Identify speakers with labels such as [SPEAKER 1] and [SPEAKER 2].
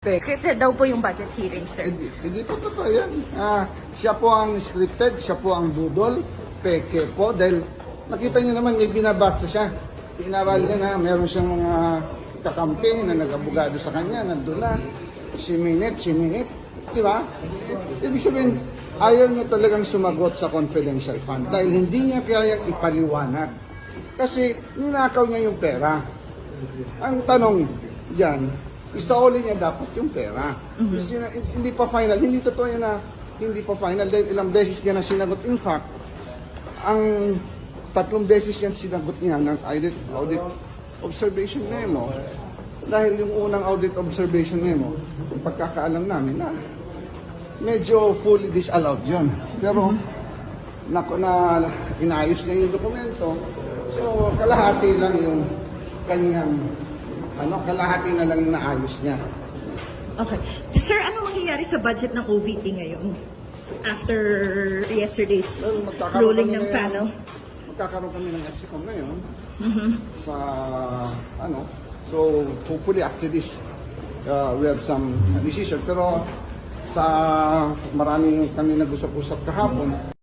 [SPEAKER 1] Scripted daw po yung budget hearing, sir.
[SPEAKER 2] Hindi po totoo yan. Siya po ang scripted, siya po ang budol, peke po. Dahil nakita niyo naman may binabasa siya. Inaral niya na meron siyang mga kakampi na nag-abogado sa kanya, nandun na. Siminit. Di ba? Ibig sabihin, ayaw niya talagang sumagot sa confidential fund dahil hindi niya kayang ipaliwanag. Kasi ninakaw niya yung pera. Ang tanong diyan, isauli niya dapat yung pera. Hindi pa final. Hindi totoo yan na hindi pa final dahil ilang beses niya na sinagot. In fact, ang 3 beses yan sinagot niya ng audit observation memo. Dahil yung unang audit observation memo, yung pagkakaalam namin na medyo fully disallowed yun. Pero na inayos niya yung dokumento. So kalahati lang yung kanyang kalahati na lang yung naayos niya.
[SPEAKER 1] Okay. Sir, ano mangyayari sa budget ng OVP ngayon? After yesterday's ruling ng panel?
[SPEAKER 2] Magkakaroon kami ng EXCOM ngayon. Sa, so hopefully after this, we have some decision. Pero sa marami kami nag-usap-usap kahapon,